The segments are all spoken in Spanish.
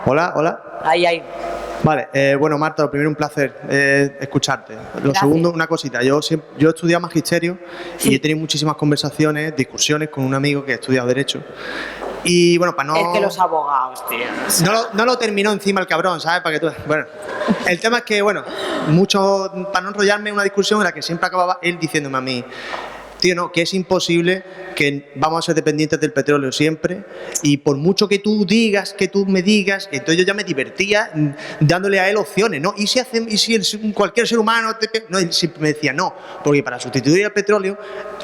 Hola, hola. Ahí. Vale, bueno, Marta, lo primero, un placer escucharte. Lo Gracias. segundo, una cosita. Yo he estudiado magisterio Sí. y he tenido muchísimas conversaciones, discusiones con un amigo que ha estudiado Derecho. Y bueno, para no... Es que los abogados, tío. O sea, No lo terminó encima el cabrón, ¿sabes? Para que tú... Bueno, el tema es que, bueno, para no enrollarme en una discusión en la que siempre acababa él diciéndome a mí: tío, no, que es imposible, que vamos a ser dependientes del petróleo siempre, y por mucho que tú me digas, entonces yo ya me divertía dándole a él opciones, ¿no? ¿Y si cualquier ser humano... No, él siempre me decía, no, porque para sustituir el petróleo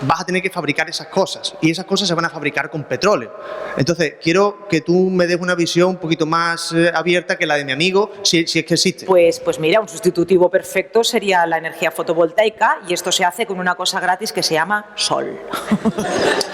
vas a tener que fabricar esas cosas, y esas cosas se van a fabricar con petróleo. Entonces, quiero que tú me des una visión un poquito más abierta que la de mi amigo, si es que existe. pues mira, un sustitutivo perfecto sería la energía fotovoltaica, y esto se hace con una cosa gratis que se llama sol.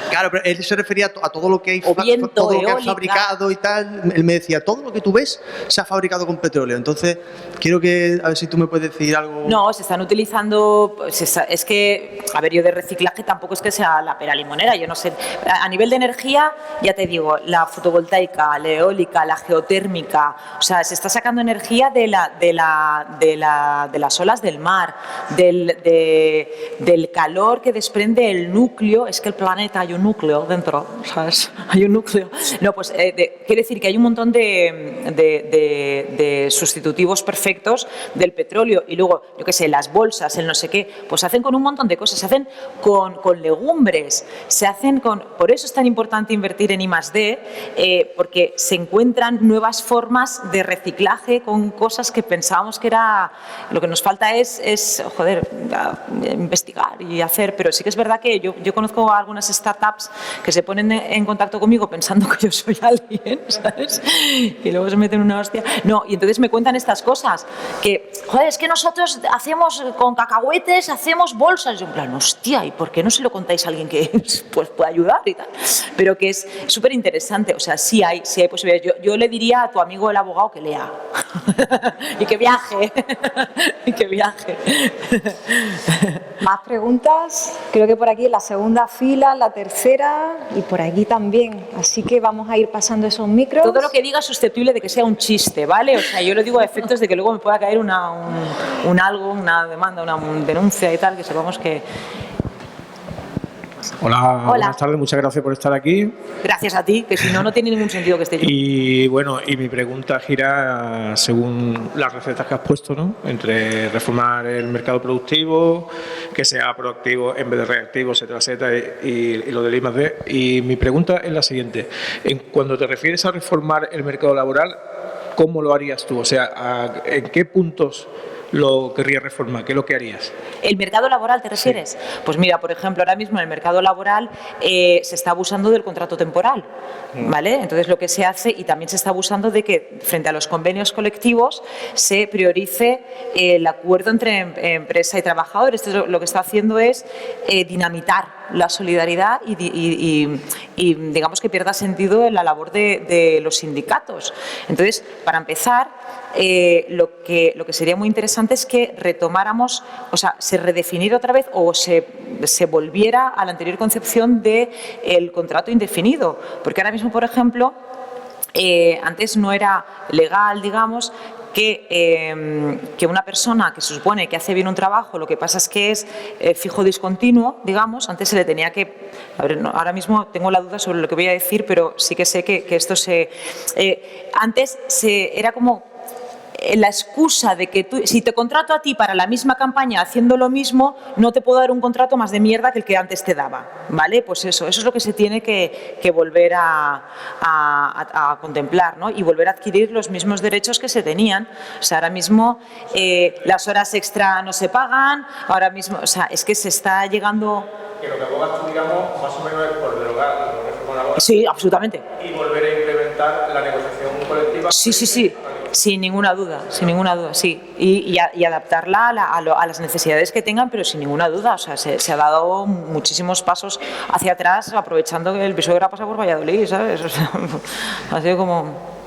Claro, pero él se refería a todo lo que hay, O viento, todo lo que ha eólica. fabricado y tal. Él me decía, todo lo que tú ves se ha fabricado con petróleo. Entonces, quiero a ver si tú me puedes decir algo. No, se están utilizando, es que, a ver, yo de reciclaje tampoco es que sea la pera limonera, yo no sé. A nivel de energía, ya te digo, la fotovoltaica, la eólica, la geotérmica, o sea, se está sacando energía de las olas del mar, del calor que desprende el núcleo. Es que el planeta hay un núcleo dentro, ¿sabes? Hay un núcleo. No, pues quiere decir que hay un montón de sustitutivos perfectos del petróleo. Y luego, yo qué sé, las bolsas, el no sé qué, pues se hacen con un montón de cosas. Se hacen con legumbres, se hacen con... Por eso es tan importante invertir en I+D, porque se encuentran nuevas formas de reciclaje con cosas que pensábamos que era... Lo que nos falta es joder, investigar y hacer. Pero sí que es verdad que yo conozco algunas startups que se ponen en contacto conmigo pensando que yo soy alguien, ¿sabes? Y luego se meten una hostia. No, y entonces me cuentan estas cosas, que, joder, es que nosotros hacemos con cacahuetes, hacemos bolsas. Yo en plan, hostia, ¿y por qué no se lo contáis a alguien que pues, pueda ayudar y tal? Pero que es súper interesante, o sea, sí hay posibilidades. Yo le diría a tu amigo el abogado que lea y que viaje, y que viaje. Más preguntas, creo que por aquí en la segunda fila, la tercera y por aquí también. Así que vamos a ir pasando esos micros. Todo lo que diga es susceptible de que sea un chiste, ¿vale? O sea, yo lo digo a efectos de que luego me pueda caer una demanda, una denuncia y tal, que sepamos que... Hola, buenas tardes, muchas gracias por estar aquí. Gracias a ti, que si no, no tiene ningún sentido que esté yo. Y bueno, y mi pregunta gira según las recetas que has puesto, ¿no? Entre reformar el mercado productivo, que sea proactivo en vez de reactivo, etcétera, y lo del I+D. Y mi pregunta es la siguiente: cuando te refieres a reformar el mercado laboral, ¿cómo lo harías tú? O sea, ¿en qué puntos lo querrías reformar? ¿Qué es lo que harías? ¿El mercado laboral te refieres? Sí. Pues mira, por ejemplo, ahora mismo en el mercado laboral se está abusando del contrato temporal, ¿vale? Entonces lo que se hace, y también se está abusando de que frente a los convenios colectivos se priorice el acuerdo entre empresa y trabajador. Esto lo que está haciendo es dinamitar la solidaridad y digamos que pierda sentido en la labor de los sindicatos. Entonces, para empezar, lo que sería muy interesante es que retomáramos, o sea, se redefiniera otra vez o se volviera a la anterior concepción del contrato indefinido. Porque ahora mismo, por ejemplo, antes no era legal, digamos, que una persona que se supone que hace bien un trabajo, lo que pasa es que es fijo discontinuo, digamos, antes se le tenía que... A ver, no, ahora mismo tengo la duda sobre lo que voy a decir, pero sí que sé que esto antes era como la excusa de que si te contrato a ti para la misma campaña haciendo lo mismo, no te puedo dar un contrato más de mierda que el que antes te daba, ¿vale? Pues eso es lo que se tiene que volver a contemplar, ¿no? Y volver a adquirir los mismos derechos que se tenían. O sea, ahora mismo las horas extra no se pagan, ahora mismo, o sea, es que se está llegando... Que lo que abogas tú, digamos, más o menos es por derogar la reforma laboral. Sí, absolutamente. Y volver a implementar la negociación colectiva. Sí. Sin ninguna duda, sí. Y adaptarla a las necesidades que tengan, pero sin ninguna duda. O sea, se ha dado muchísimos pasos hacia atrás, aprovechando que el bisagra pasa por Valladolid, ¿sabes? O sea, ha sido como...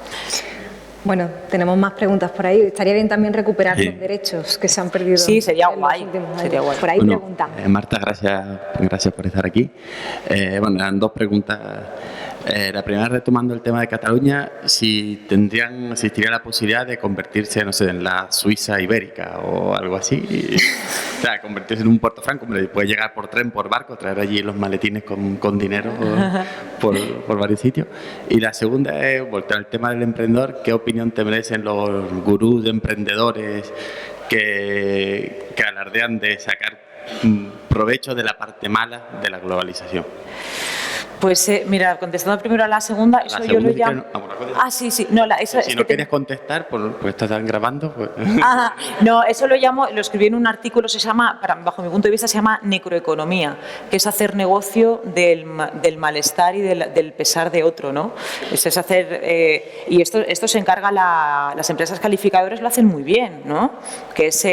Bueno, tenemos más preguntas por ahí. Estaría bien también recuperar los derechos que se han perdido. Sí, sería guay. Por ahí preguntan. Marta, gracias por estar aquí. Bueno, eran dos preguntas. La primera, retomando el tema de Cataluña, si existiría la posibilidad de convertirse, no sé, en la Suiza ibérica o algo así. O sea, convertirse en un Puerto Franco, hombre, puede llegar por tren, por barco, traer allí los maletines con dinero por varios sitios. Y la segunda es voltear al tema del emprendedor. ¿Qué opinión te merecen los gurús de emprendedores que alardean de sacar provecho de la parte mala de la globalización? Pues mira, contestando primero a la segunda, eso yo lo llamo... sí. No, si no quieres contestar, porque están grabando... Pues... no, eso lo llamo, lo escribí en un artículo, se llama, bajo mi punto de vista, se llama necroeconomía, que es hacer negocio del malestar y del pesar de otro, ¿no? Eso es hacer... y esto se encarga las empresas calificadoras, lo hacen muy bien, ¿no? Que es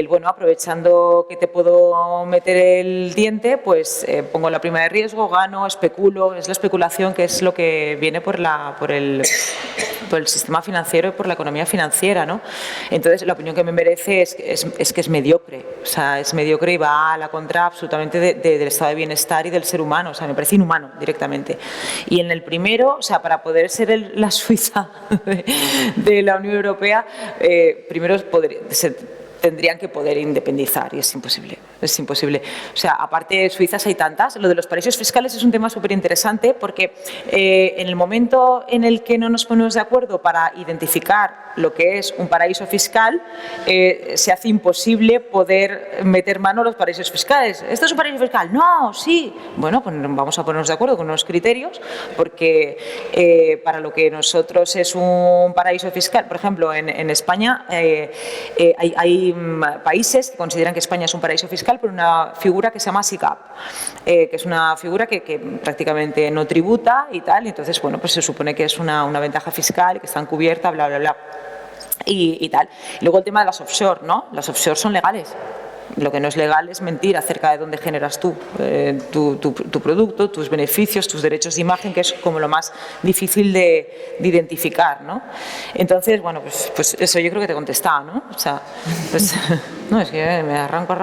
bueno, aprovechando que te puedo meter el diente, pues pongo la prima de riesgo, gano, especulo, es la especulación que es lo que viene por el sistema financiero y por la economía financiera, ¿no? Entonces, la opinión que me merece es que es mediocre, o sea, es mediocre y va a la contra absolutamente del estado de bienestar y del ser humano, o sea, me parece inhumano directamente. Y en el primero, o sea, para poder ser la Suiza de la Unión Europea, primero tendrían que poder independizar y es imposible. O sea, aparte de Suizas hay tantas. Lo de los paraísos fiscales es un tema súper interesante porque en el momento en el que no nos ponemos de acuerdo para identificar lo que es un paraíso fiscal, se hace imposible poder meter mano a los paraísos fiscales. ¿Esto es un paraíso fiscal? No, sí. Bueno, pues vamos a ponernos de acuerdo con unos criterios porque para lo que nosotros es un paraíso fiscal, por ejemplo, en España hay países que consideran que España es un paraíso fiscal por una figura que se llama SICAP, que es una figura que prácticamente no tributa y tal, y entonces, bueno, pues se supone que es una ventaja fiscal, que está encubierta, bla, bla, bla, y tal. Y luego el tema de las offshore, ¿no? Las offshore son legales. Lo que no es legal es mentir acerca de dónde generas tú tu producto, tus beneficios, tus derechos de imagen, que es como lo más difícil de identificar, ¿no? Entonces, bueno, pues eso yo creo que te he contestado, ¿no? O sea, pues, no, es que me arranco.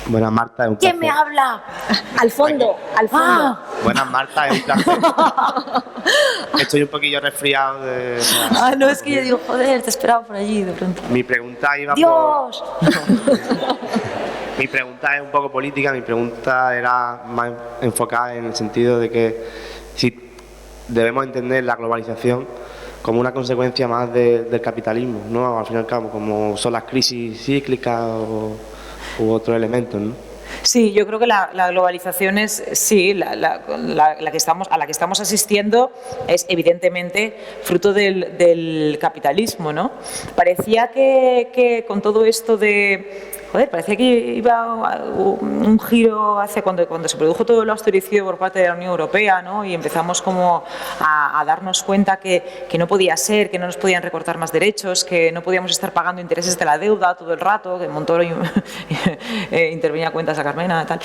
Buenas, Marta. Es un placer. ¿Quién me habla? Al fondo. Buenas, Marta. Es un placer. Estoy un poquillo resfriado de... No, es que yo digo, joder, te esperaba por allí de pronto. Mi pregunta iba ¡Dios! Mi pregunta es un poco política, mi pregunta era más enfocada en el sentido de que si debemos entender la globalización como una consecuencia más del capitalismo, ¿no? Al fin y al cabo, como son las crisis cíclicas u otros elementos, ¿no? Sí, yo creo que la globalización es, sí, a la que estamos asistiendo es evidentemente fruto del capitalismo, ¿no? Parecía que con todo esto parecía que iba un giro hacia cuando se produjo todo el austericidio por parte de la Unión Europea, ¿no? Y empezamos como a darnos cuenta que no podía ser, que no nos podían recortar más derechos, que no podíamos estar pagando intereses de la deuda todo el rato, que Montoro intervenía cuentas a Carmena, tal.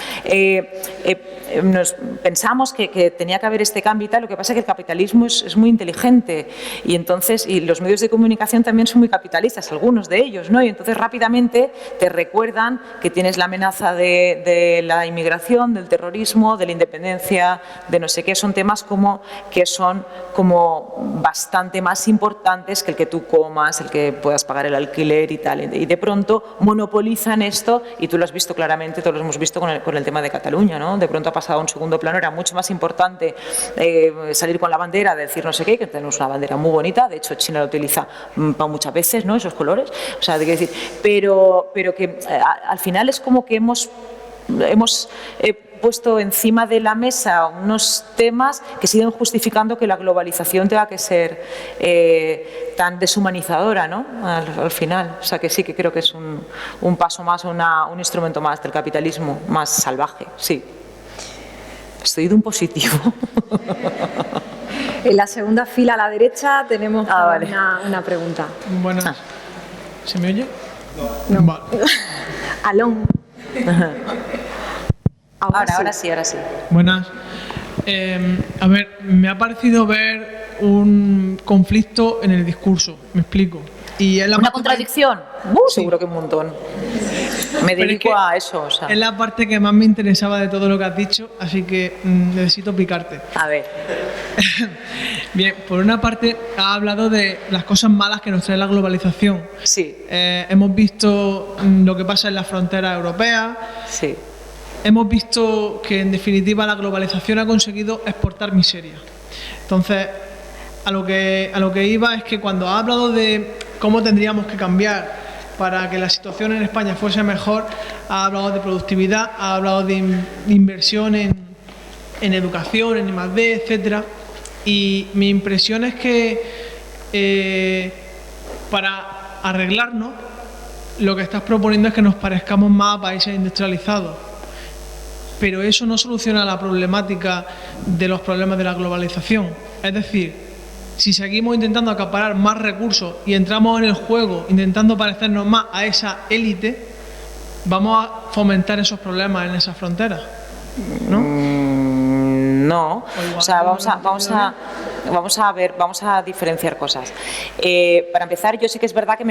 Nos pensamos que tenía que haber este cambio y tal. Lo que pasa es que el capitalismo es muy inteligente y entonces los medios de comunicación también son muy capitalistas, algunos de ellos, ¿no? Y entonces rápidamente te recuerdan que tienes la amenaza de la inmigración, del terrorismo, de la independencia, de no sé qué. Son temas que son bastante más importantes que el que tú comas, el que puedas pagar el alquiler y tal. Y de pronto monopolizan esto y tú lo has visto claramente, todos lo hemos visto con el tema de Cataluña, ¿no? De pronto ha pasado a un segundo plano, era mucho más importante salir con la bandera, decir no sé qué, que tenemos una bandera muy bonita, de hecho China la utiliza para muchas veces, ¿no? Esos colores, o sea, de qué decir, pero que al final es como que hemos puesto encima de la mesa unos temas que siguen justificando que la globalización tenga que ser tan deshumanizadora, ¿no? Al final, o sea que sí que creo que es un paso más, un instrumento más del capitalismo más salvaje, sí. Estoy de un positivo. En la segunda fila a la derecha tenemos vale. una pregunta. Buenas. ¿Se me oye? No. Vale. Alón. Ahora sí. Buenas. A ver, me ha parecido ver un conflicto en el discurso, me explico. Y es ¿Una contradicción? Sí. Seguro que un montón. Me Pero es dedico que a eso, o sea. Es la parte que más me interesaba de todo lo que has dicho, así que necesito picarte. A ver, Bien, por una parte, has hablado de las cosas malas que nos trae la globalización. sí, Hemos visto lo que pasa en las fronteras europeas. sí. Hemos visto que, en definitiva, la globalización ha conseguido exportar miseria. Entonces, a lo que iba es que cuando ha hablado de cómo tendríamos que cambiar para que la situación en España fuese mejor, ha hablado de productividad, ha hablado de inversión en educación, en I+D, etcétera. Y mi impresión es que para arreglarnos, lo que estás proponiendo es que nos parezcamos más a países industrializados. Pero eso no soluciona la problemática de los problemas de la globalización. Es decir, si seguimos intentando acaparar más recursos y entramos en el juego intentando parecernos más a esa élite, vamos a fomentar esos problemas en esas fronteras, ¿no? No, igual o sea, no vamos a diferenciar cosas. Para empezar, yo sí que es verdad que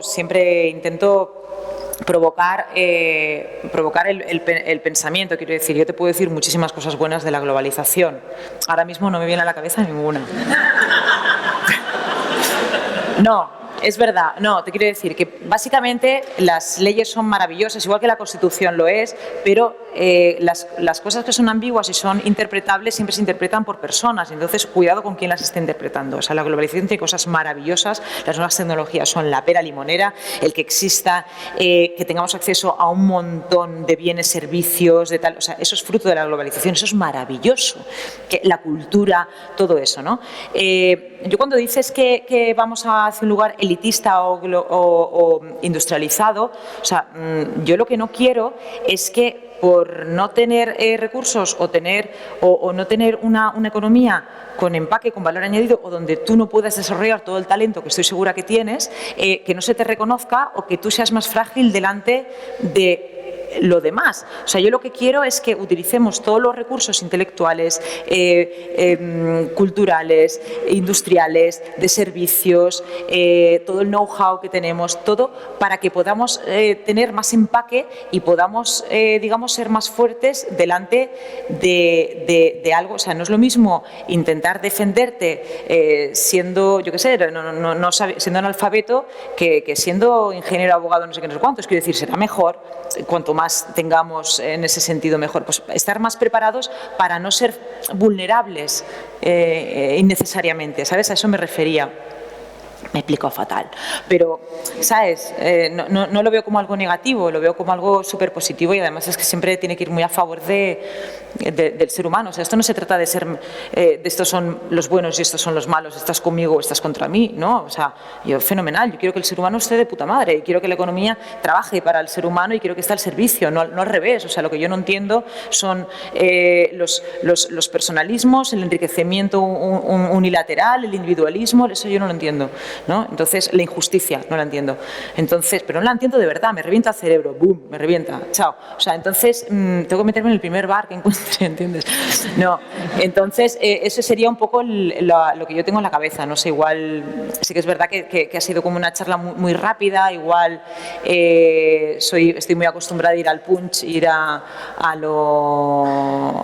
siempre intento provocar el pensamiento, quiero decir, yo te puedo decir muchísimas cosas buenas de la globalización. Ahora mismo no me viene a la cabeza ninguna. No. Es verdad, no, te quiero decir que básicamente las leyes son maravillosas, igual que la Constitución lo es, pero las cosas que son ambiguas y son interpretables siempre se interpretan por personas, entonces cuidado con quién las esté interpretando. O sea, la globalización tiene cosas maravillosas, las nuevas tecnologías son la pera limonera, el que exista, que tengamos acceso a un montón de bienes, servicios, de tal, o sea, eso es fruto de la globalización, eso es maravilloso, que la cultura, todo eso, ¿no? Yo cuando dices que vamos hacia un lugar elitista o industrializado, o sea, yo lo que no quiero es que por no tener recursos o no tener una economía con empaque, con valor añadido, o donde tú no puedas desarrollar todo el talento que estoy segura que tienes, que no se te reconozca o que tú seas más frágil delante de lo demás. O sea, yo lo que quiero es que utilicemos todos los recursos intelectuales, culturales, industriales, de servicios, todo el know-how que tenemos, todo para que podamos tener más empaque y podamos, digamos, ser más fuertes delante de algo. O sea, no es lo mismo intentar defenderte siendo, yo qué sé, siendo analfabeto que siendo ingeniero, abogado, no sé qué, no sé cuántos. Quiero decir, será mejor, cuanto más tengamos en ese sentido mejor, pues estar más preparados para no ser vulnerables innecesariamente, ¿sabes? A eso me refería. Me he explicado fatal, pero, ¿sabes? No lo veo como algo negativo, lo veo como algo súper positivo y además es que siempre tiene que ir muy a favor del ser humano. O sea, esto no se trata de ser, de estos son los buenos y estos son los malos, estás conmigo o estás contra mí, ¿no? O sea, yo fenomenal, yo quiero que el ser humano esté de puta madre y quiero que la economía trabaje para el ser humano y quiero que esté al servicio, no al revés. O sea, lo que yo no entiendo son los personalismos, el enriquecimiento unilateral, el individualismo, eso yo no lo entiendo, ¿no? Entonces, la injusticia, no la entiendo. Entonces, pero no la entiendo de verdad, me revienta el cerebro, boom, me revienta, chao. O sea, entonces, tengo que meterme en el primer bar que encuentre, ¿entiendes? No, entonces, eso sería un poco lo que yo tengo en la cabeza, no sé, igual, sí que es verdad que ha sido como una charla muy rápida, igual estoy muy acostumbrada a ir al punch, ir a lo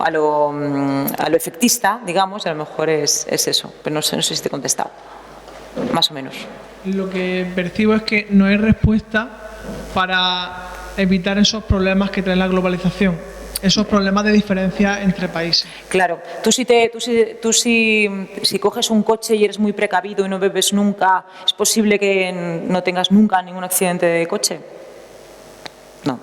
efectista, digamos, y a lo mejor es eso, pero no sé si te he contestado. Más o menos. Lo que percibo es que no hay respuesta para evitar esos problemas que trae la globalización, esos problemas de diferencia entre países. Claro, tú si coges un coche y eres muy precavido y no bebes nunca, ¿es posible que no tengas nunca ningún accidente de coche? No.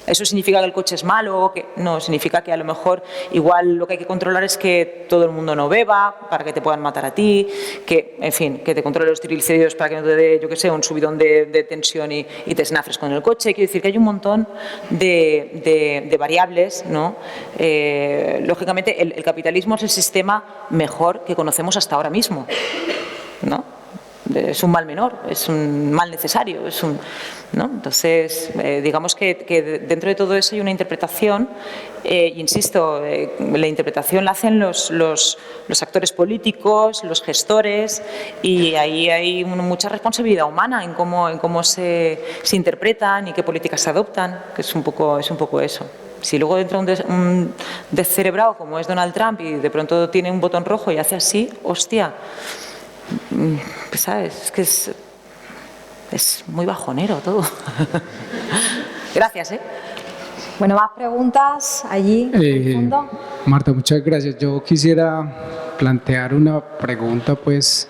¿Eso significa que el coche es malo? No, significa que a lo mejor igual lo que hay que controlar es que todo el mundo no beba para que te puedan matar a ti, que, en fin, que te controle los triglicéridos para que no te dé, yo qué sé, un subidón de tensión y te snafres con el coche. Quiero decir que hay un montón de variables, ¿no? Lógicamente, el capitalismo es el sistema mejor que conocemos hasta ahora mismo, ¿no? es un mal menor, es un mal necesario, ¿no? Entonces, digamos que dentro de todo eso hay una interpretación, insisto, la interpretación la hacen los actores políticos, los gestores, y ahí hay mucha responsabilidad humana en cómo se interpretan y qué políticas se adoptan, que es un poco eso. Si luego entra un descerebrado como es Donald Trump y de pronto tiene un botón rojo y hace así, hostia, pues sabes, es que es muy bajonero todo. Gracias, ¿eh? Bueno, más preguntas allí en el fondo. Marta, muchas gracias. Yo quisiera plantear una pregunta, pues,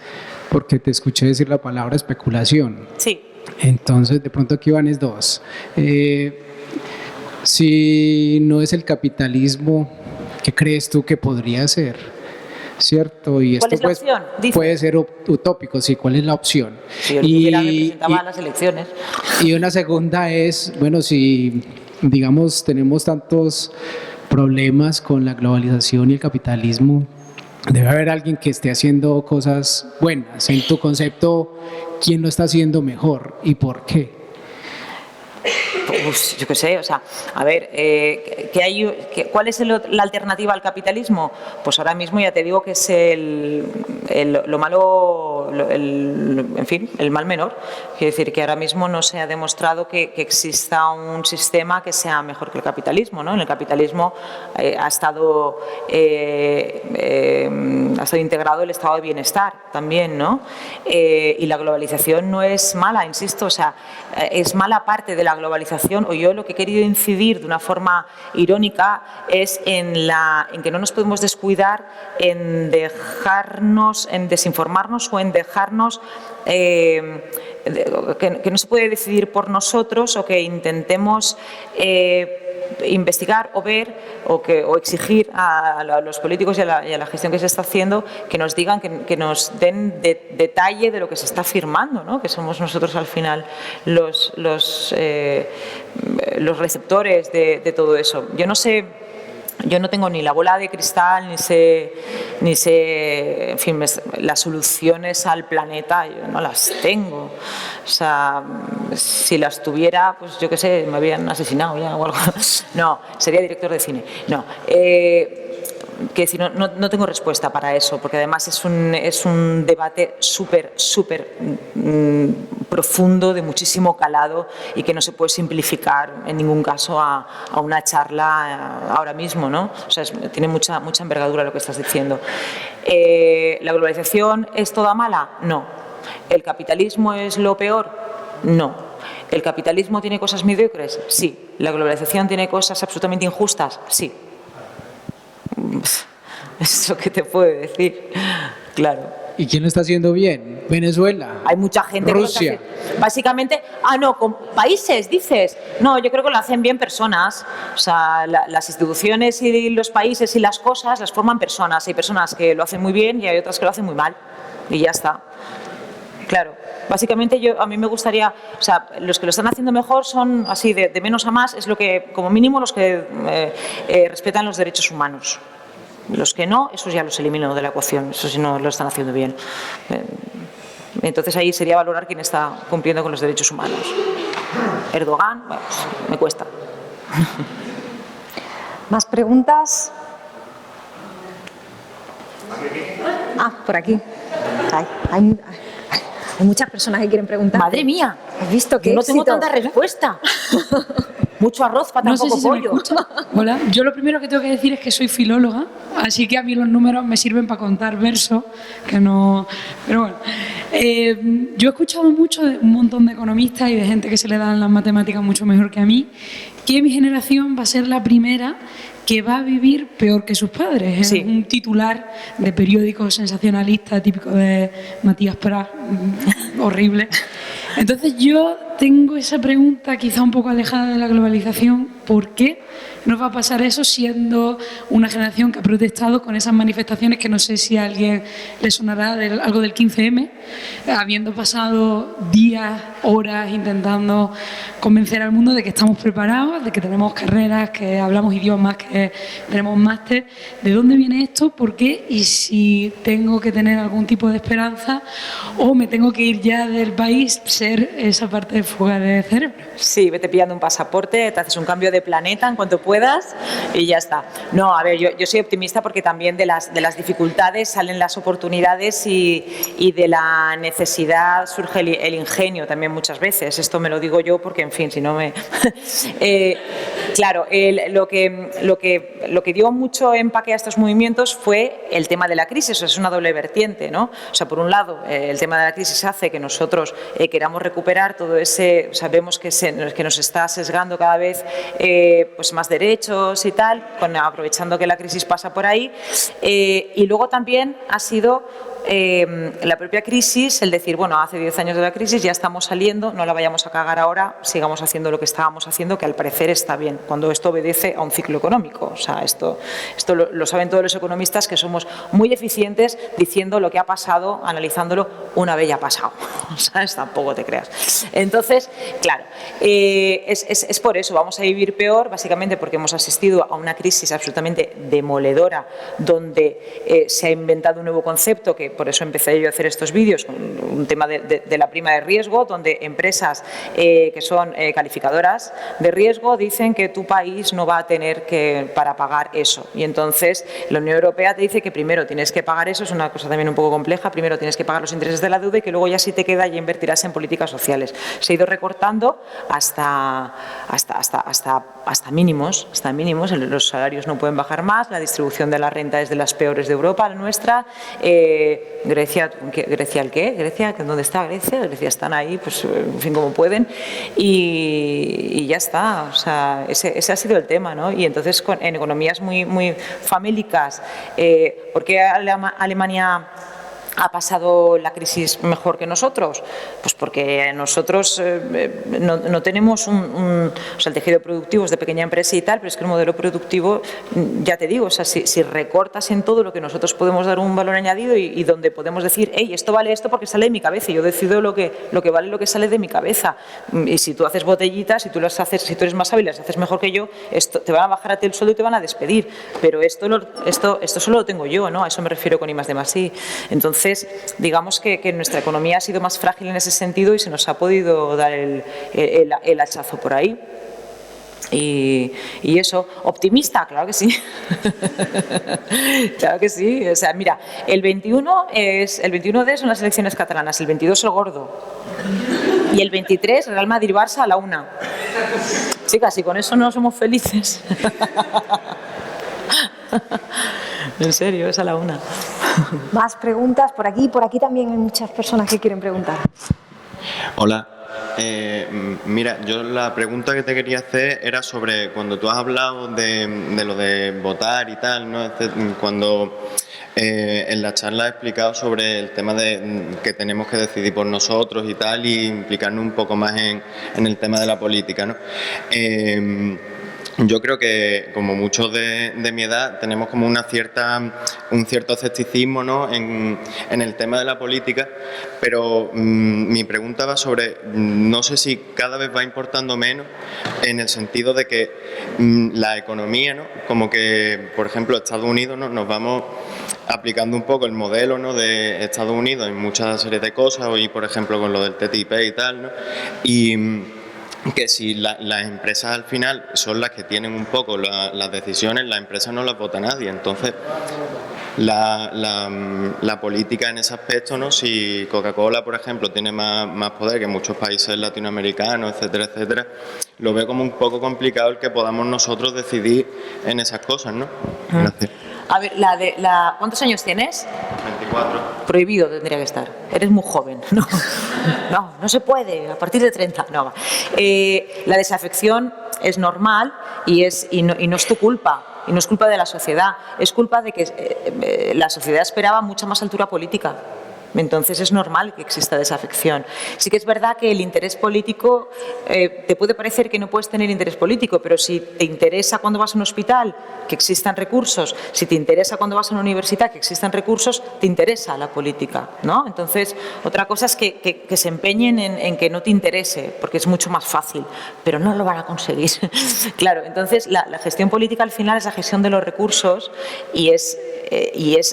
porque te escuché decir la palabra especulación. Sí. Entonces, de pronto aquí van es dos. Si no es el capitalismo, ¿qué crees tú que podría ser? ¿Cierto? Y ¿Cuál esto es la pues, opción? Dice. puede ser utópico, sí, ¿cuál es la opción? Si yo tuviera, me presentaba a las elecciones. Y una segunda es, bueno, si digamos tenemos tantos problemas con la globalización y el capitalismo, debe haber alguien que esté haciendo cosas buenas. En tu concepto, ¿quién lo está haciendo mejor y por qué? Pues yo qué sé, o sea, a ver, ¿cuál es la alternativa al capitalismo? Pues ahora mismo ya te digo que es lo malo, en fin, el mal menor. Quiero decir que ahora mismo no se ha demostrado que exista un sistema que sea mejor que el capitalismo, ¿no? En el capitalismo ha estado integrado el estado de bienestar también, ¿no? Y la globalización no es mala, insisto, o sea, es mala parte de la globalización, o yo lo que he querido incidir de una forma irónica es en que no nos podemos descuidar en desinformarnos o en dejarnos que no se puede decidir por nosotros, o que intentemos investigar o ver o exigir a los políticos y a la gestión que se está haciendo que nos digan, que nos den detalle de lo que se está firmando, ¿no? Que somos nosotros al final los receptores de todo eso. Yo no sé, yo no tengo ni la bola de cristal, ni sé, en fin, las soluciones al planeta, yo no las tengo. O sea, si las tuviera, pues yo qué sé, me habían asesinado ya o algo. No, sería director de cine. No. Que decir, no tengo respuesta para eso, porque además es un debate súper profundo, de muchísimo calado, y que no se puede simplificar en ningún caso a una charla ahora mismo, ¿no? O sea, tiene mucha envergadura lo que estás diciendo. ¿La globalización es toda mala? No. ¿El capitalismo es lo peor? No. ¿El capitalismo tiene cosas mediocres? Sí. ¿La globalización tiene cosas absolutamente injustas? Sí. Es lo que te puedo decir, claro. ¿Y quién lo está haciendo bien? ¿Venezuela? Hay mucha gente Rusia. que lo está haciendo. Básicamente, no, con países, dices. No, yo creo que lo hacen bien personas. O sea, las instituciones y los países y las cosas las forman personas. Hay personas que lo hacen muy bien y hay otras que lo hacen muy mal. Y ya está. Claro. Básicamente a mí me gustaría, o sea, los que lo están haciendo mejor son así de menos a más, es lo que, como mínimo, los que respetan los derechos humanos. Los que no, esos ya los elimino de la ecuación, eso sí no lo están haciendo bien. Entonces ahí sería valorar quién está cumpliendo con los derechos humanos. Erdogan, bueno, pues, me cuesta. ¿Más preguntas? Por aquí. Hay muchas personas que quieren preguntar. Madre mía, ¿has visto qué no tengo éxito? tanta respuesta. Mucho arroz para tan poco pollo. Hola, yo lo primero que tengo que decir es que soy filóloga, así que a mí los números me sirven para contar versos, que no... Pero bueno, yo he escuchado mucho de un montón de economistas y de gente que se le dan las matemáticas mucho mejor que a mí, que mi generación va a ser la primera que va a vivir peor que sus padres. Sí. Es un titular de periódico sensacionalista típico de Matías Prat, horrible. Entonces yo tengo esa pregunta quizá un poco alejada de la globalización. ¿Por qué nos va a pasar eso siendo una generación que ha protestado con esas manifestaciones que no sé si a alguien le sonará algo del 15M, habiendo pasado días, horas intentando convencer al mundo de que estamos preparados, de que tenemos carreras, que hablamos idiomas, que tenemos máster? ¿De dónde viene esto? ¿Por qué? Y si tengo que tener algún tipo de esperanza o me tengo que ir ya del país, ser esa parte de fuga de cerebro. Sí, vete pillando un pasaporte, te haces un cambio de planeta en cuanto puedas y ya está. No, a ver, yo soy optimista porque también de las dificultades salen las oportunidades y de la necesidad surge el ingenio también muchas veces. Esto me lo digo yo porque, en fin, si no me... claro, lo que dio mucho empaque a estos movimientos fue el tema de la crisis. O sea, es una doble vertiente, ¿no? O sea, por un lado, el tema de la crisis hace que nosotros queramos recuperar todo ese... Sabemos que nos está sesgando cada vez pues más derechos y tal, aprovechando que la crisis pasa por ahí. Y luego también ha sido la propia crisis, el decir, bueno, hace 10 años de la crisis, ya estamos saliendo, no la vayamos a cagar ahora, sigamos haciendo lo que estábamos haciendo, que al parecer está bien, cuando esto obedece a un ciclo económico. O sea, esto lo saben todos los economistas, que somos muy eficientes diciendo lo que ha pasado, analizándolo una vez ya ha pasado. ¿Sabes? Tampoco te creas. Entonces, claro, es por eso, vamos a vivir peor, básicamente porque hemos asistido a una crisis absolutamente demoledora, donde se ha inventado un nuevo concepto, que por eso empecé yo a hacer estos vídeos, un tema de la prima de riesgo, donde empresas que son calificadoras de riesgo dicen que tu país no va a tener para pagar eso. Y entonces la Unión Europea te dice que primero tienes que pagar eso, es una cosa también un poco compleja, primero tienes que pagar los intereses de la deuda y que luego ya si te queda ya invertirás en políticas sociales. Se ha ido recortando hasta mínimos, los salarios no pueden bajar más, la distribución de la renta es de las peores de Europa, la nuestra. Grecia ¿el qué? Grecia, ¿dónde está Grecia? Grecia están ahí, pues en fin, como pueden, y ya está. O sea, ese ha sido el tema, ¿no? Y entonces en economías muy famélicas, ¿por qué Alemania ha pasado la crisis mejor que nosotros? Pues porque nosotros no tenemos o sea, el tejido productivo es de pequeña empresa y tal, pero es que el modelo productivo, ya te digo, o sea, si recortas en todo lo que nosotros podemos dar un valor añadido y donde podemos decir, hey, esto vale esto porque sale de mi cabeza y yo decido lo que vale lo que sale de mi cabeza. Y si tú haces botellitas, si tú eres más hábil, las haces mejor que yo, te van a bajar a ti el sueldo y te van a despedir. Pero esto solo lo tengo yo, ¿no? A eso me refiero con I+D+I. Entonces, digamos que nuestra economía ha sido más frágil en ese sentido y se nos ha podido dar el hachazo por ahí. Y eso, optimista, claro que sí. Claro que sí. O sea, mira, el 21D son las elecciones catalanas, el 22 el gordo. Y el 23 Real Madrid-Barça a la 1. Chicas, y con eso no somos felices. En serio, es a la 1. Más preguntas por aquí también hay muchas personas que quieren preguntar. Hola. Mira, yo la pregunta que te quería hacer era sobre cuando tú has hablado de lo de votar y tal, ¿no? Cuando en la charla he explicado sobre el tema de que tenemos que decidir por nosotros y tal, y implicarnos un poco más en el tema de la política, ¿no? Yo creo que, como muchos de mi edad, tenemos como un cierto escepticismo, ¿no? en el tema de la política, pero mi pregunta va sobre, no sé si cada vez va importando menos, en el sentido de que la economía, ¿no? Como que, por ejemplo, Estados Unidos, ¿no? Nos vamos aplicando un poco el modelo, ¿no? De Estados Unidos en muchas series de cosas, hoy por ejemplo con lo del TTIP y tal, ¿no? Y que si las empresas al final son las que tienen un poco las decisiones, las empresas no las vota nadie. Entonces, la política en ese aspecto, ¿no? Si Coca-Cola, por ejemplo, tiene más poder que muchos países latinoamericanos, etcétera, etcétera, lo veo como un poco complicado el que podamos nosotros decidir en esas cosas, ¿no? Gracias. A ver, ¿cuántos años tienes? 24. Prohibido tendría que estar. Eres muy joven. No se puede. A partir de 30. No. La desafección es normal y no es tu culpa. Y no es culpa de la sociedad. Es culpa de que la sociedad esperaba mucha más altura política. Entonces es normal que exista desafección. Sí que es verdad que el interés político, te puede parecer que no puedes tener interés político, pero si te interesa cuando vas a un hospital que existan recursos, si te interesa cuando vas a una universidad que existan recursos, te interesa la política, ¿no? Entonces, otra cosa es que se empeñen en que no te interese, porque es mucho más fácil, pero no lo van a conseguir. Claro, entonces la gestión política al final es la gestión de los recursos y es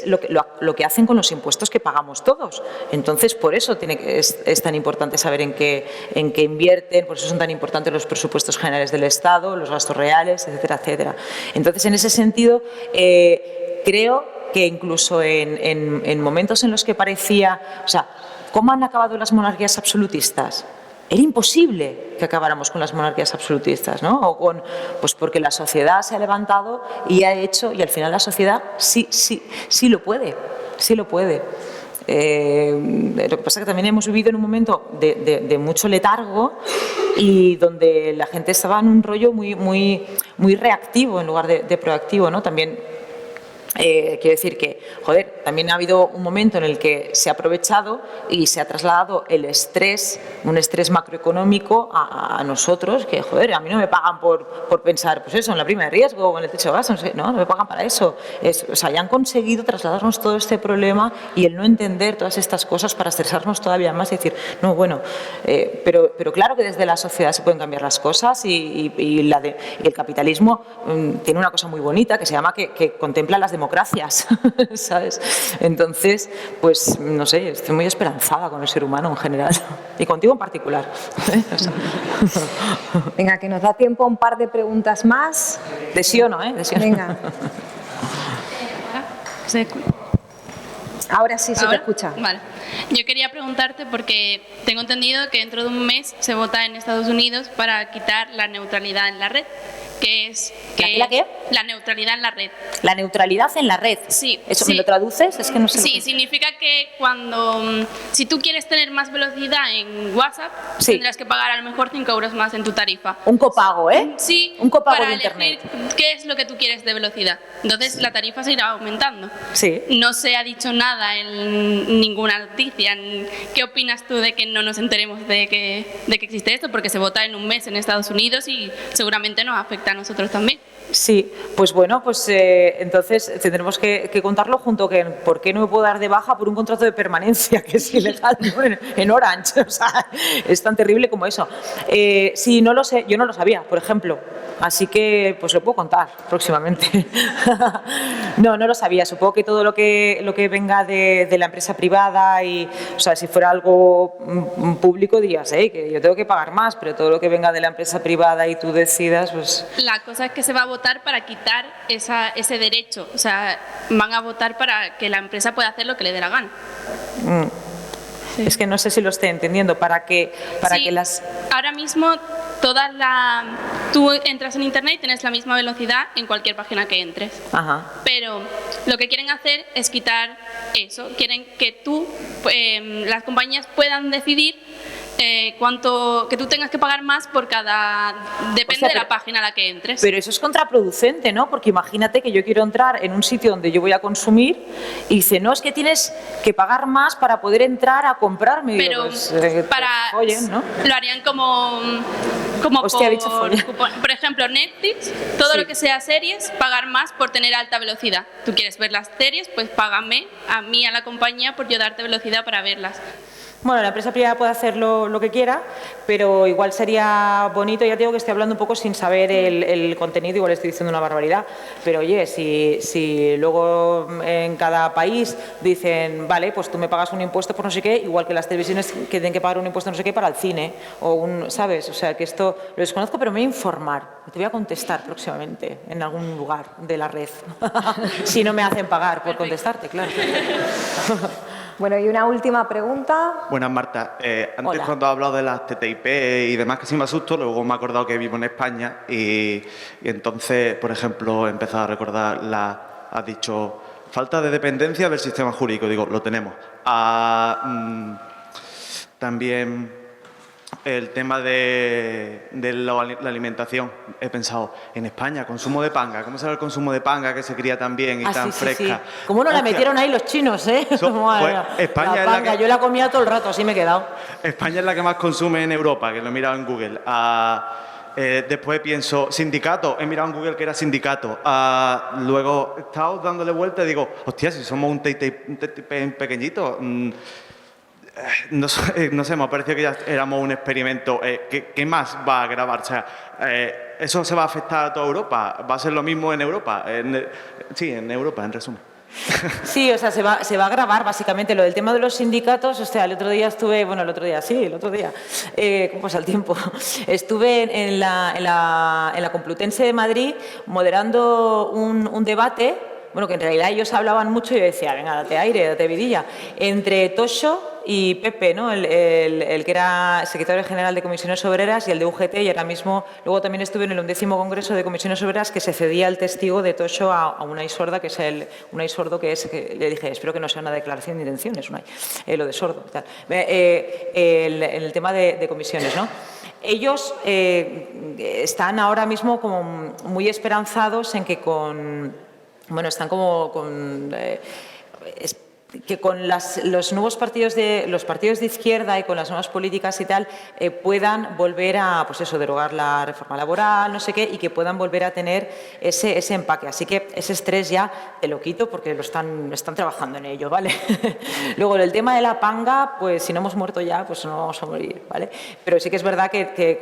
lo que hacen con los impuestos que pagamos todos. Entonces, por eso es tan importante saber en qué invierten, por eso son tan importantes los presupuestos generales del Estado, los gastos reales, etcétera, etcétera. Entonces, en ese sentido, creo que incluso en momentos en los que parecía, o sea, ¿cómo han acabado las monarquías absolutistas? Era imposible que acabáramos con las monarquías absolutistas, ¿no? Pues porque la sociedad se ha levantado y ha hecho, y al final la sociedad sí lo puede, sí lo puede. Lo que pasa es que también hemos vivido en un momento de mucho letargo y donde la gente estaba en un rollo muy reactivo en lugar de proactivo, ¿no? También quiero decir que, joder, también ha habido un momento en el que se ha aprovechado y se ha trasladado el estrés, un estrés macroeconómico a nosotros, que, joder, a mí no me pagan por pensar, pues eso, en la prima de riesgo o en el techo de gasto, no me pagan para eso. O sea, ya han conseguido trasladarnos todo este problema y el no entender todas estas cosas para estresarnos todavía más y decir, no, bueno, pero claro que desde la sociedad se pueden cambiar las cosas y el capitalismo tiene una cosa muy bonita que se llama que contempla las democracias, ¿sabes? Entonces, pues, no sé, estoy muy esperanzada con el ser humano en general y contigo en particular. Venga, que nos da tiempo a un par de preguntas más. De sí o no, ¿eh? De sí o no. Venga. Ahora sí se te escucha. Vale. Yo quería preguntarte porque tengo entendido que dentro de un mes se vota en Estados Unidos para quitar la neutralidad en la red. Que es ¿La qué? La neutralidad en la red. La neutralidad en la red. Sí. ¿Eso sí. me lo traduces? Es que no sé. Sí, significa que si tú quieres tener más velocidad en WhatsApp, sí, tendrás que pagar a lo mejor 5 euros más en tu tarifa. Un copago, ¿eh? Sí, un copago para de internet. Elegir qué es lo que tú quieres de velocidad. Entonces la tarifa se irá aumentando. Sí. No se ha dicho nada en ninguna noticia. ¿Qué opinas tú de que no nos enteremos de que existe esto? Porque se vota en un mes en Estados Unidos y seguramente nos afecta a nosotros también. Sí, pues bueno, pues entonces tendremos que contarlo junto con por qué no me puedo dar de baja por un contrato de permanencia que es ilegal, ¿no? en Orange. O sea, es tan terrible como eso. Sí, no lo sé, yo no lo sabía, por ejemplo. Así que pues lo puedo contar próximamente. No lo sabía. Supongo que todo lo que venga de la empresa privada y, o sea, si fuera algo público dirías, que yo tengo que pagar más, pero todo lo que venga de la empresa privada y tú decidas, pues... La cosa es que se va a votar para quitar ese derecho. O sea, van a votar para que la empresa pueda hacer lo que le dé la gana. Sí. Es que no sé si lo estoy entendiendo. Para que las... Ahora mismo tú entras en internet y tienes la misma velocidad en cualquier página que entres. Ajá. Pero lo que quieren hacer es quitar eso. Quieren que las compañías puedan decidir que tú tengas que pagar más por depende de la página a la que entres. Pero eso es contraproducente, ¿no? Porque imagínate que yo quiero entrar en un sitio donde yo voy a consumir y dice, no, es que tienes que pagar más para poder entrar a comprarme. Pero pues, follen, ¿no? Lo harían como Hostia, bicho follen. Por ejemplo, Netflix, todo lo que sea series, pagar más por tener alta velocidad. Tú quieres ver las series, pues págame a mí, a la compañía, por yo darte velocidad para verlas. Bueno, la empresa privada puede hacer lo que quiera, pero igual sería bonito, ya te digo que estoy hablando un poco sin saber el contenido, igual estoy diciendo una barbaridad, pero oye, si luego en cada país dicen, vale, pues tú me pagas un impuesto por no sé qué, igual que las televisiones que tienen que pagar un impuesto no sé qué para el cine, ¿sabes? O sea, que esto lo desconozco, pero me voy a informar, te voy a contestar próximamente en algún lugar de la red, si no me hacen pagar por contestarte, claro. Bueno, y una última pregunta. Buenas, Marta. Antes Hola. cuando has hablado de las TTIP y demás, que sí me asusto, luego me he acordado que vivo en España y entonces, por ejemplo, he empezado a recordar, has dicho, falta de dependencia del sistema jurídico. Digo, lo tenemos. También el tema de la alimentación. He pensado, en España, consumo de panga. ¿Cómo será el consumo de panga que se cría tan bien y tan fresca? Sí. ¿Cómo no la Hostia. metieron ahí los chinos, eh? España la es panga, la que... yo la comía todo el rato, así me he quedado. España es la que más consume en Europa, que lo he mirado en Google. Después pienso, sindicato, he mirado en Google que era sindicato. Luego he estado dándole vuelta y digo, hostia, si somos un pequeñito. No sé, me ha parecido que ya éramos un experimento. ¿Qué más va a grabar? O sea, ¿eso se va a afectar a toda Europa? ¿Va a ser lo mismo en Europa? Sí, en Europa, en resumen. Sí, o sea, se va a grabar básicamente lo del tema de los sindicatos. O sea, el otro día, ¿cómo pasa el tiempo? Estuve en la Complutense de Madrid moderando un debate, bueno, que en realidad ellos hablaban mucho y yo decía, venga, date aire, date vidilla, entre Tocho y Pepe, ¿no? El que era secretario general de Comisiones Obreras y el de UGT, y ahora mismo, luego también estuve en el 11º Congreso de Comisiones Obreras, que se cedía el testigo de Tocho a Unai Sordo, que le dije, espero que no sea una declaración de intenciones, Unai, lo de sordo, tal. El tema de comisiones, ¿no? Ellos están ahora mismo como muy esperanzados en que están como que con los nuevos partidos de izquierda y con las nuevas políticas y tal puedan volver a, pues eso, derogar la reforma laboral, no sé qué, y que puedan volver a tener ese empaque. Así que ese estrés ya te lo quito porque están trabajando en ello, ¿vale? Luego, el tema de la panga, pues si no hemos muerto ya, pues no vamos a morir, ¿vale? Pero sí que es verdad que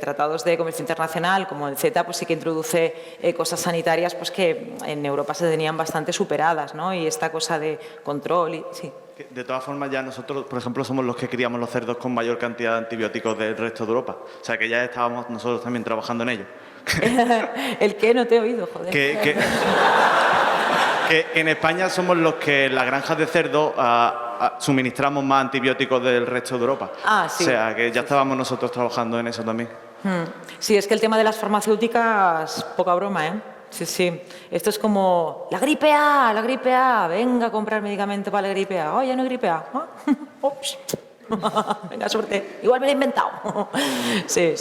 tratados de comercio internacional como el CETA, pues sí que introduce cosas sanitarias pues que en Europa se tenían bastante superadas, ¿no? Y esta cosa de control y sí. De todas formas, ya nosotros, por ejemplo, somos los que criamos los cerdos con mayor cantidad de antibióticos del resto de Europa. O sea, que ya estábamos nosotros también trabajando en ello. ¿El qué? No te he oído, joder. Que en España somos los que las granjas de cerdo suministramos más antibióticos del resto de Europa. Sí. O sea, que ya estábamos nosotros trabajando en eso también. Sí, es que el tema de las farmacéuticas, poca broma, ¿eh? Sí. Esto es como la gripe A, venga a comprar medicamento para la gripe A. Ya no hay gripe A. Ups. Venga, suerte. Igual me lo he inventado. Sí.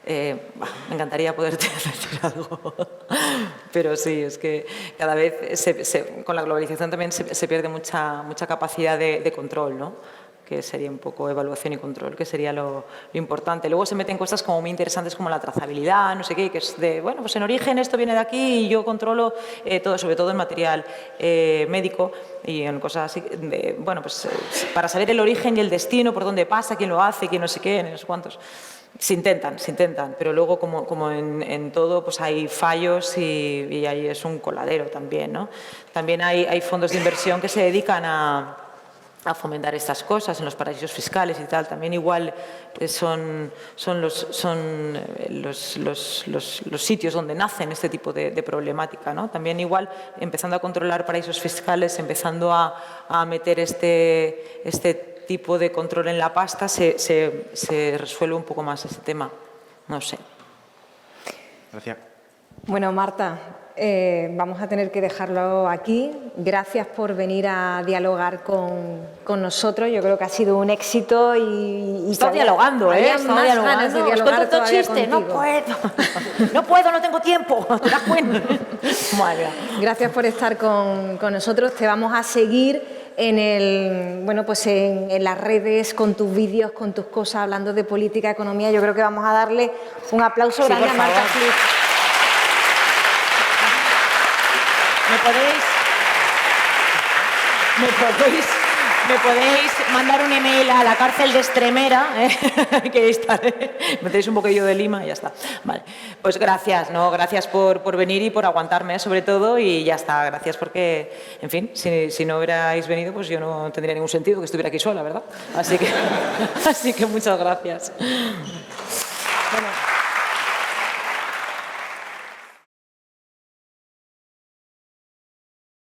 Me encantaría poderte decir algo. Pero sí, es que cada vez con la globalización también se pierde mucha capacidad de control, ¿no? Que sería un poco evaluación y control, que sería lo importante. Luego se meten cosas como muy interesantes como la trazabilidad, no sé qué, que es de, bueno, pues en origen esto viene de aquí y yo controlo todo, sobre todo en material médico y en cosas así, pues para saber el origen y el destino, por dónde pasa, quién lo hace, quién no sé qué, no sé cuántos. Se intentan, pero luego como en todo pues hay fallos y ahí es un coladero también, ¿no? También hay fondos de inversión que se dedican a fomentar estas cosas en los paraísos fiscales y tal. También igual son los sitios donde nacen este tipo de problemática, ¿no? También igual empezando a controlar paraísos fiscales, empezando a meter este tipo de control en la pasta, se resuelve un poco más ese tema. No sé. Gracias. Bueno, Marta, vamos a tener que dejarlo aquí. Gracias por venir a dialogar con nosotros. Yo creo que ha sido un éxito y Está dialogando, había Está más dialogando. ganas de dialogar Os cuento todavía chiste, contigo. no tengo tiempo. ¿Te das cuenta? Gracias por estar con nosotros. Te vamos a seguir en las redes, con tus vídeos, con tus cosas, hablando de política, economía. Yo creo que vamos a darle un aplauso Sí, grande por a Marta favor. Flix. Me podéis mandar un email a la cárcel de Extremera, que ahí estaré. Me tenéis un poquillo de lima y ya está. Vale. Pues gracias por venir y por aguantarme sobre todo y ya está. Gracias porque, en fin, si no hubierais venido, pues yo no tendría ningún sentido que estuviera aquí sola, ¿verdad? Así que muchas gracias. Bueno.